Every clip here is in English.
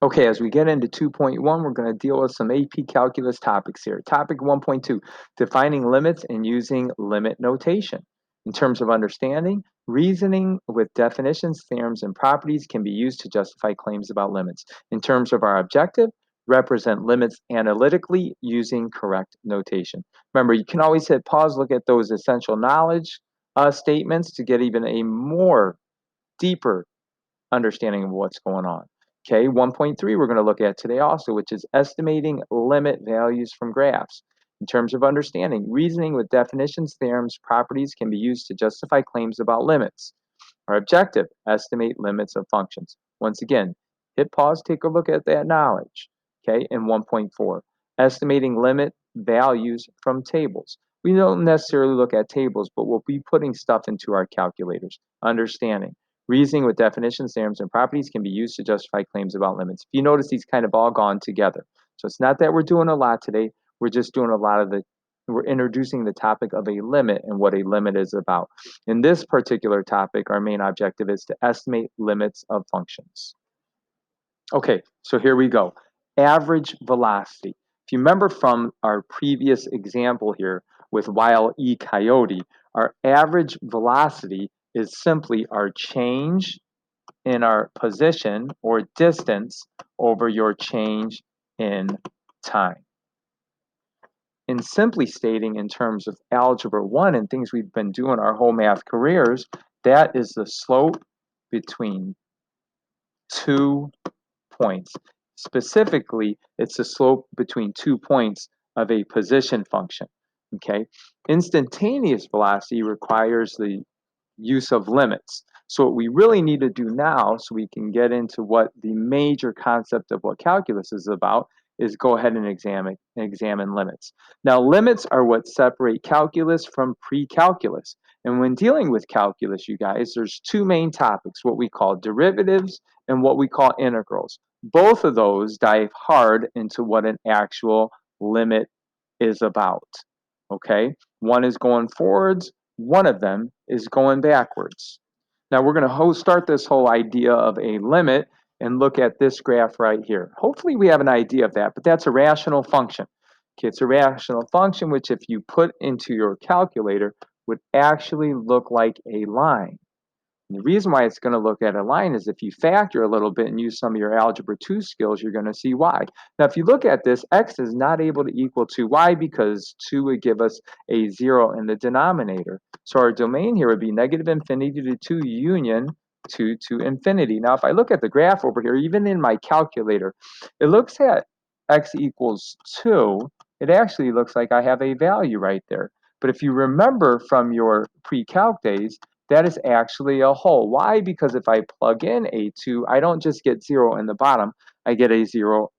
Okay, as we get into 2.1, we're going to deal with some AP calculus topics here. Topic 1.2, defining limits and using limit notation. In terms of understanding, reasoning with definitions, theorems, and properties can be used to justify claims about limits. In terms of our objective, represent limits analytically using correct notation. Remember, you can always hit pause, look at those essential knowledge statements to get even a more deeper understanding of what's going on. Okay, 1.3 we're going to look at today also, which is estimating limit values from graphs. In terms of understanding, reasoning with definitions, theorems, properties can be used to justify claims about limits. Our objective, estimate limits of functions. Once again, hit pause, take a look at that knowledge. Okay, in 1.4, estimating limit values from tables. We don't necessarily look at tables, but we'll be putting stuff into our calculators. Understanding. Reasoning with definitions, theorems, and properties can be used to justify claims about limits. If you notice, these kind of all gone together. So it's not that we're doing a lot today. We're just doing a lot of we're introducing the topic of a limit and what a limit is about. In this particular topic, our main objective is to estimate limits of functions. Okay, so here we go. Average velocity. If you remember from our previous example here with Wile E. Coyote, our average velocity is simply our change in our position or distance over your change in time. In simply stating in terms of Algebra 1 and things we've been doing our whole math careers, that is the slope between 2 points. Specifically, it's the slope between 2 points of a position function. Okay, instantaneous velocity requires the use of limits. So what we really need to do now, so we can get into what the major concept of what calculus is about, is go ahead and examine limits. Now, limits are what separate calculus from pre-calculus. And when dealing with calculus, you guys, there's two main topics, what we call derivatives and what we call integrals. Both of those dive hard into what an actual limit is about. Okay? One is going forwards, one of them is going backwards. Now we're going to start this whole idea of a limit and look at this graph right here. Hopefully we have an idea of that, but that's a rational function. Okay, it's a rational function which if you put into your calculator would actually look like a line. And the reason why it's going to look at a line is if you factor a little bit and use some of your Algebra 2 skills, you're going to see why. Now, if you look at this, x is not able to equal 2. Why? Because 2 would give us a 0 in the denominator. So our domain here would be negative infinity to 2 union 2 to infinity. Now, if I look at the graph over here, even in my calculator, it looks at x equals 2. It actually looks like I have a value right there. But if you remember from your pre-calc days, that is actually a hole. Why? Because if I plug in a 2, I don't just get 0 in the bottom, I get a 0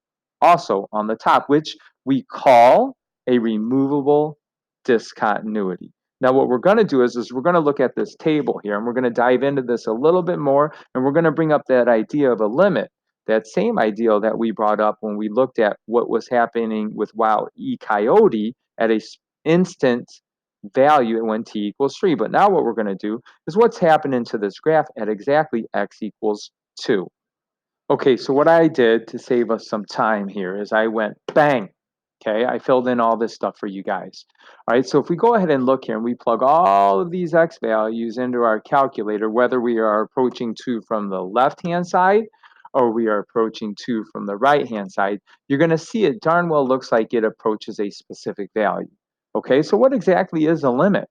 also on the top, which we call a removable discontinuity. Now what we're going to do is we're going to look at this table here, and we're going to dive into this a little bit more, and we're going to bring up that idea of a limit, that same idea that we brought up when we looked at what was happening with Wile E. Coyote at a instant value when t equals 3. But now what we're going to do is what's happening to this graph at exactly x equals 2. Okay, so what I did to save us some time here is I went bang. Okay, I filled in all this stuff for you guys. All right, so if we go ahead and look here and we plug all of these x values into our calculator, whether we are approaching 2 from the left-hand side or we are approaching 2 from the right-hand side, you're going to see it darn well looks like it approaches a specific value. Okay, so what exactly is a limit?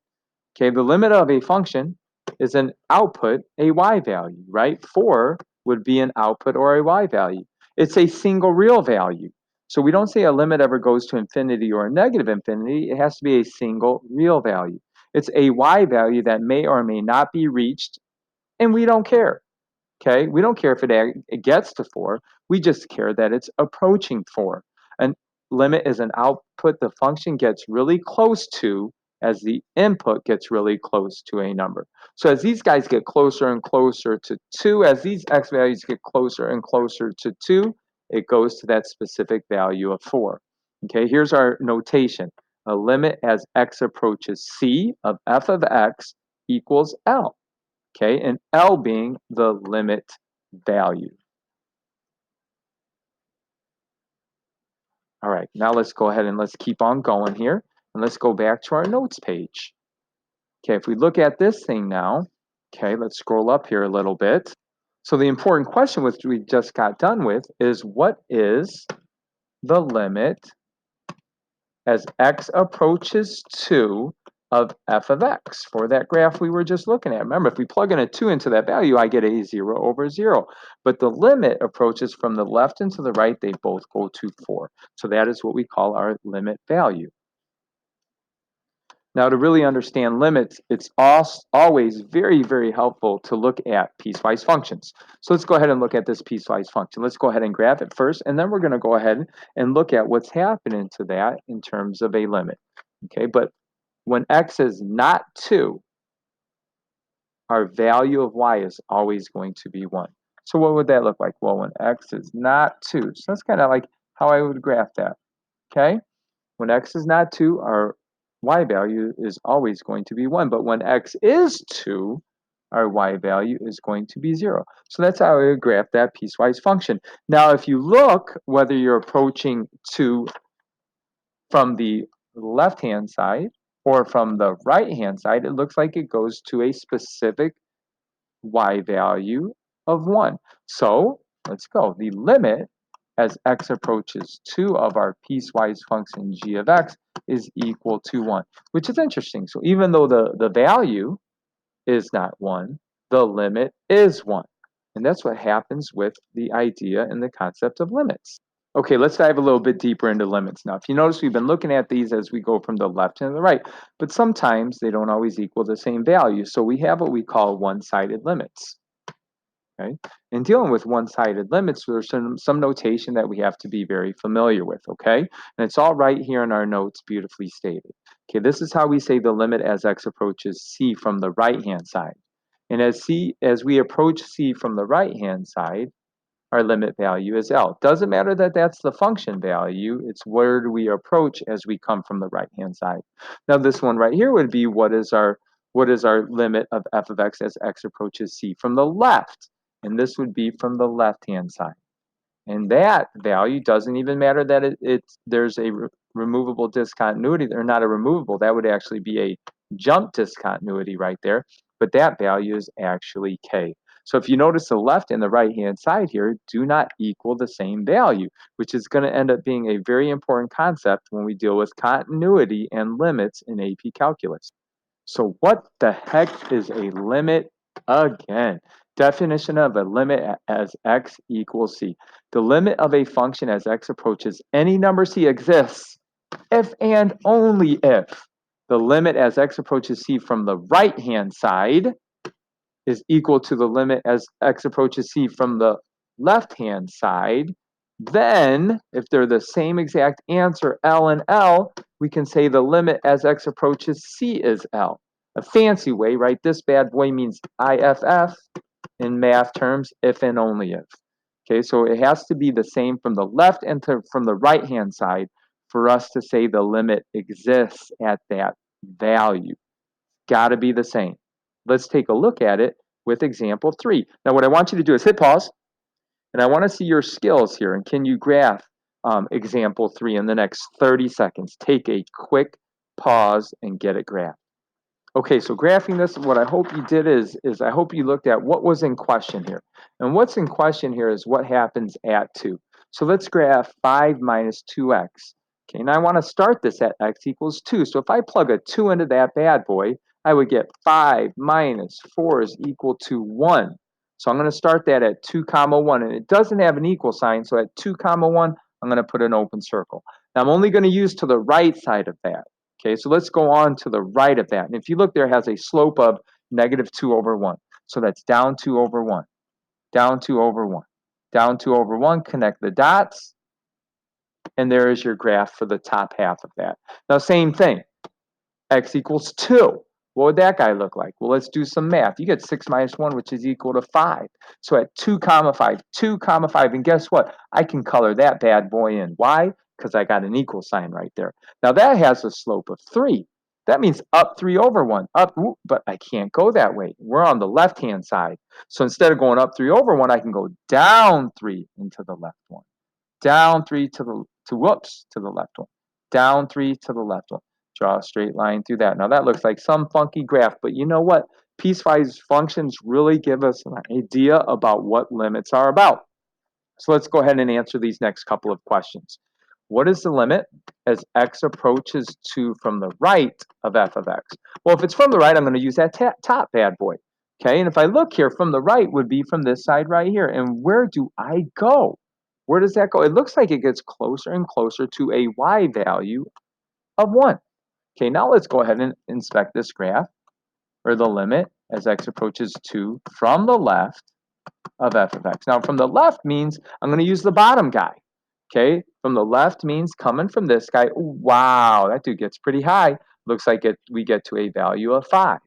Okay, the limit of a function is an output, a y value, right? 4 would be an output or a y value. It's a single real value. So we don't say a limit ever goes to infinity or a negative infinity. It has to be a single real value. It's a y value that may or may not be reached, and we don't care. Okay, we don't care if it gets to 4. We just care that it's approaching 4. An limit is an output the function gets really close to as the input gets really close to a number. So as these guys get closer and closer to 2, as these x values get closer and closer to 2, it goes to that specific value of 4. Okay, here's our notation. A limit as x approaches c of f of x equals L. Okay, and L being the limit value. All right, now let's go ahead and let's keep on going here. And let's go back to our notes page. Okay, if we look at this thing now, okay, let's scroll up here a little bit. So the important question which we just got done with is, what is the limit as x approaches 2 of f of x for that graph we were just looking at? Remember, if we plug in a 2 into that value, I get a 0 over 0. But the limit approaches from the left and to the right, they both go to 4. So that is what we call our limit value. Now, to really understand limits, it's always very, very helpful to look at piecewise functions. So let's go ahead and look at this piecewise function. Let's go ahead and graph it first, and then we're going to go ahead and look at what's happening to that in terms of a limit. Okay, but when x is not 2, our value of y is always going to be 1. So what would that look like? Well, when x is not 2, so that's kind of like how I would graph that. Okay, when x is not 2, our y value is always going to be 1. But when x is 2, our y value is going to be 0. So that's how I would graph that piecewise function. Now, if you look, whether you're approaching 2 from the left-hand side or from the right-hand side, it looks like it goes to a specific y value of 1. So let's go. The limit as x approaches 2 of our piecewise function g of x is equal to 1, which is interesting. So even though the value is not 1, the limit is 1. And that's what happens with the idea and the concept of limits. Okay, let's dive a little bit deeper into limits now. If you notice, we've been looking at these as we go from the left to the right, but sometimes they don't always equal the same value. So we have what we call one-sided limits. Okay, in dealing with one-sided limits, there's some notation that we have to be very familiar with. Okay, and it's all right here in our notes, beautifully stated. Okay, this is how we say the limit as x approaches c from the right-hand side. And as we approach c from the right-hand side, our limit value is L. Doesn't matter that that's the function value, it's where do we approach as we come from the right-hand side. Now this one right here would be what is our limit of f of x as x approaches c from the left? And this would be from the left-hand side. And that value doesn't even matter that there's a removable discontinuity, or not a removable, that would actually be a jump discontinuity right there, but that value is actually k. So if you notice, the left and the right-hand side here do not equal the same value, which is going to end up being a very important concept when we deal with continuity and limits in AP Calculus. So what the heck is a limit again? Definition of a limit as x equals c. The limit of a function as x approaches any number c exists if and only if the limit as x approaches c from the right-hand side is equal to the limit as x approaches c from the left-hand side. Then, if they're the same exact answer, L and L, we can say the limit as x approaches c is L. A fancy way, right? This bad boy means IFF in math terms, if and only if. Okay, so it has to be the same from the left and from the right-hand side for us to say the limit exists at that value. Got to be the same. Let's take a look at it with example 3. Now, what I want you to do is hit pause, and I want to see your skills here. And can you graph example 3 in the next 30 seconds? Take a quick pause and get it graphed. Okay, so graphing this, what I hope you did is I hope you looked at what was in question here. And what's in question here is what happens at 2. So let's graph 5 minus 2x. Okay, and I want to start this at x equals 2. So if I plug a 2 into that bad boy, I would get 5 minus 4 is equal to 1. So I'm going to start that at 2 comma 1. And it doesn't have an equal sign, so at 2 comma 1, I'm going to put an open circle. Now I'm only going to use to the right side of that. Okay, so let's go on to the right of that. And if you look, there has a slope of negative 2 over 1. So that's down 2 over 1, down 2 over 1, down 2 over 1. Connect the dots, and there is your graph for the top half of that. Now, same thing, x equals 2. What would that guy look like? Well, let's do some math. You get 6 minus 1, which is equal to 5. So at 2 comma 5, 2 comma 5, and guess what? I can color that bad boy in. Why? Because I got an equal sign right there. Now that has a slope of 3. That means up 3 over 1. Up, but I can't go that way. We're on the left-hand side. So instead of going up 3 over 1, I can go down 3 into the left one. Down 3 to the to, whoops, to the left one. Down 3 to the left one. Draw a straight line through that. Now that looks like some funky graph, but you know what? Piecewise functions really give us an idea about what limits are about. So let's go ahead and answer these next couple of questions. What is the limit as x approaches to from the right of f of x? Well, if it's from the right, I'm going to use that top bad boy. Okay, and if I look here, from the right would be from this side right here. And where do I go? Where does that go? It looks like it gets closer and closer to a y value of 1. Okay, now let's go ahead and inspect this graph, or the limit as x approaches 2 from the left of f of x. Now, from the left means I'm going to use the bottom guy. Okay, from the left means coming from this guy. Ooh, wow, that dude gets pretty high. Looks like we get to a value of 5.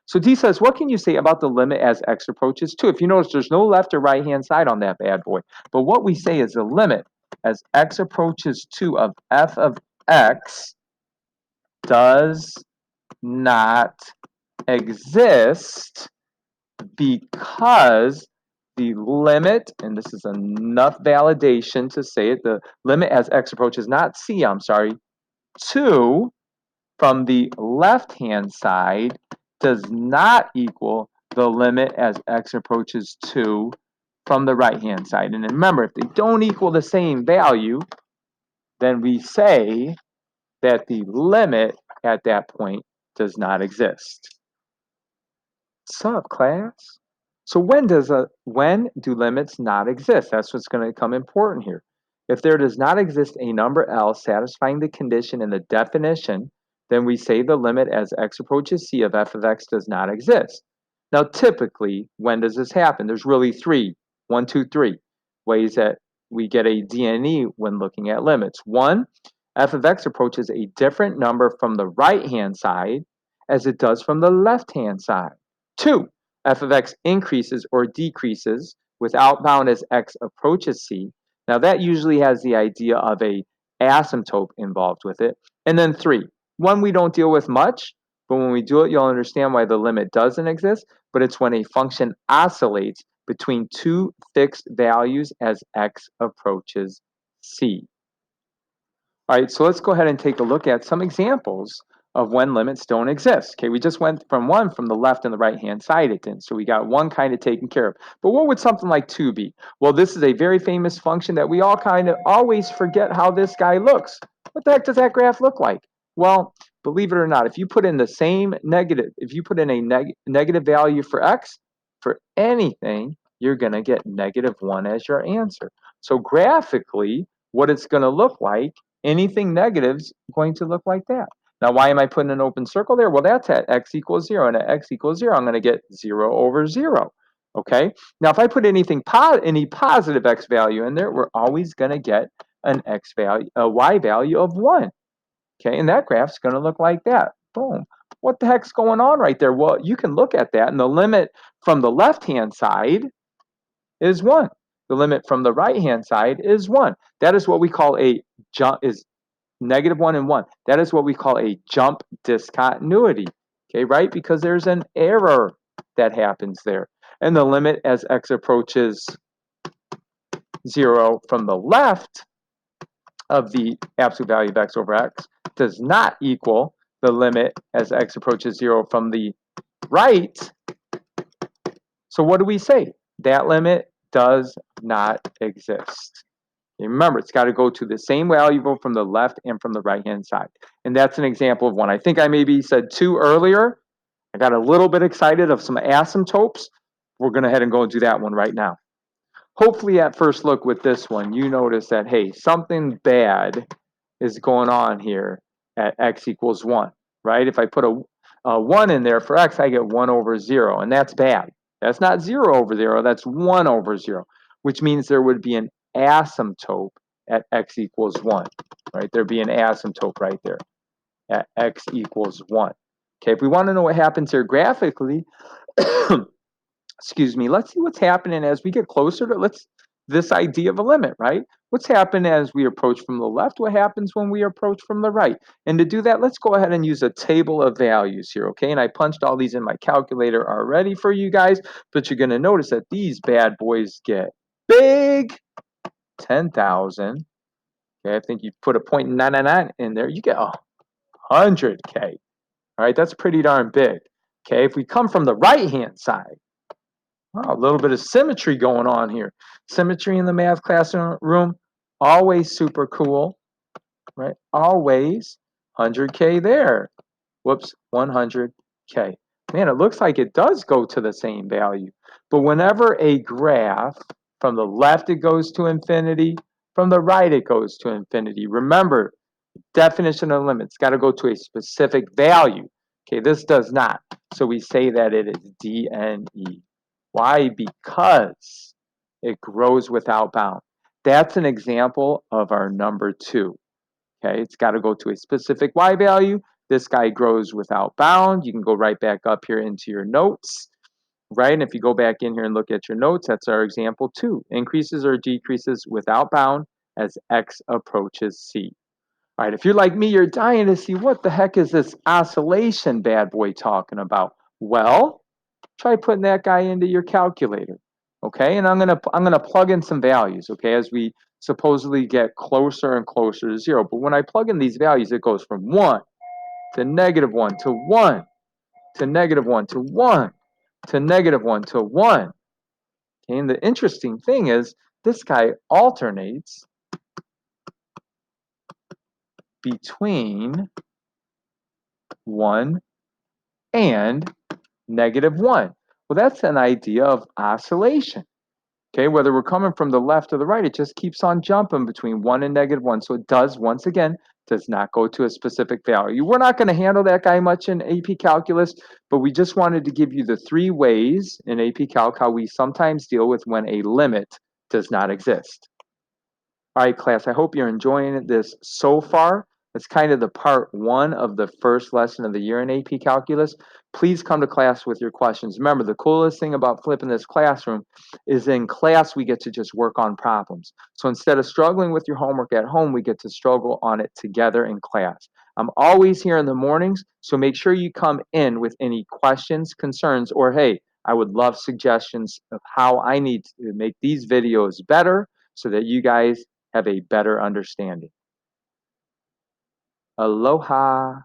So D says, what can you say about the limit as x approaches 2? If you notice, there's no left or right hand side on that bad boy. But what we say is the limit as x approaches 2 of f of x does not exist because the limit, and this is enough validation to say it, the limit as x approaches, not c, I'm sorry, 2 from the left-hand side does not equal the limit as x approaches 2 from the right-hand side. And remember, if they don't equal the same value, then we say that the limit at that point does not exist. What's up, class? So when do limits not exist? That's what's going to become important here. If there does not exist a number L satisfying the condition in the definition, then we say the limit as x approaches c of f of x does not exist. Now, typically, when does this happen? There's really three ways that we get a DNE when looking at limits. 1, f of x approaches a different number from the right-hand side as it does from the left-hand side. 2, f of x increases or decreases without bound as x approaches c. Now that usually has the idea of a asymptote involved with it. And then 3, one we don't deal with much, but when we do it, you'll understand why the limit doesn't exist, but it's when a function oscillates between 2 fixed values as x approaches c. All right, so let's go ahead and take a look at some examples of when limits don't exist. Okay, we just went from one from the left and the right-hand side it didn't. So we got one kind of taken care of. But what would something like 2 be? Well, this is a very famous function that we all kind of always forget how this guy looks. What the heck does that graph look like? Well, believe it or not, if you put in the same negative, if you put in a negative value for x, for anything, you're going to get -1 as your answer. So graphically, what it's going to look like, anything negative is going to look like that. Now, why am I putting an open circle there? Well, that's at x equals 0. And at x equals 0, I'm going to get 0 over 0. Okay? Now, if I put any positive x value in there, we're always going to get an x value, a y value of 1. Okay? And that graph's going to look like that. Boom. What the heck's going on right there? Well, you can look at that, and the limit from the left-hand side is 1. The limit from the right-hand side is 1. That is what we call a jump, is -1 and 1. That is what we call a jump discontinuity. Okay, right? Because there's an error that happens there. And the limit as x approaches 0 from the left of the absolute value of x over x does not equal the limit as x approaches 0 from the right. So what do we say? That limit does not exist. Remember, it's got to go to the same value from the left and from the right-hand side. And that's an example of one. I think I maybe said 2 earlier. I got a little bit excited of some asymptotes. We're going to head and go and do that one right now. Hopefully, at first look with this one, you notice that, hey, something bad is going on here at x equals 1, right? If I put a 1 in there for x, I get 1 over 0, and that's bad. That's not 0 over 0, that's 1 over 0, which means there would be an asymptote at x equals 1, right? There'd be an asymptote right there at x equals 1. Okay, if we want to know what happens here graphically, excuse me, let's see what's happening as we get closer to this idea of a limit, right? What's happening as we approach from the left? What happens when we approach from the right? And to do that, let's go ahead and use a table of values here, okay? And I punched all these in my calculator already for you guys, but you're going to notice that these bad boys get big. 10,000, Okay, I think you put a 0.999 in there, you get 100K. All right, that's pretty darn big. Okay, if we come from the right-hand side, wow, a little bit of symmetry going on here. Symmetry in the math classroom, always super cool, right? Always 100K there. Whoops, 100K. Man, it looks like it does go to the same value. But whenever a graph, from the left it goes to infinity, from the right it goes to infinity. Remember, definition of limits got to go to a specific value. Okay, this does not. So we say that it is DNE. Why? Because it grows without bound. That's an example of our number 2. Okay, it's got to go to a specific y value. This guy grows without bound. You can go right back up here into your notes, right? And if you go back in here and look at your notes, that's our example 2. Increases or decreases without bound as x approaches c. All right, if you're like me, you're dying to see what the heck is this oscillation bad boy talking about. Well, try putting that guy into your calculator, okay? And I'm gonna plug in some values, okay, as we supposedly get closer and closer to 0. But when I plug in these values, it goes from 1 to -1 to 1 to -1 to 1 to -1 to 1. Okay? And the interesting thing is this guy alternates between 1 and -1. Well, that's an idea of oscillation. Okay, whether we're coming from the left or the right, it just keeps on jumping between 1 and -1. So it does, once again, does not go to a specific value. We're not going to handle that guy much in AP Calculus, but we just wanted to give you the 3 ways in AP Calc how we sometimes deal with when a limit does not exist. All right, class, I hope you're enjoying this so far. It's kind of the part 1 of the first lesson of the year in AP Calculus. Please come to class with your questions. Remember, the coolest thing about flipping this classroom is in class we get to just work on problems. So instead of struggling with your homework at home, we get to struggle on it together in class. I'm always here in the mornings, so make sure you come in with any questions, concerns, or hey, I would love suggestions of how I need to make these videos better so that you guys have a better understanding. Aloha.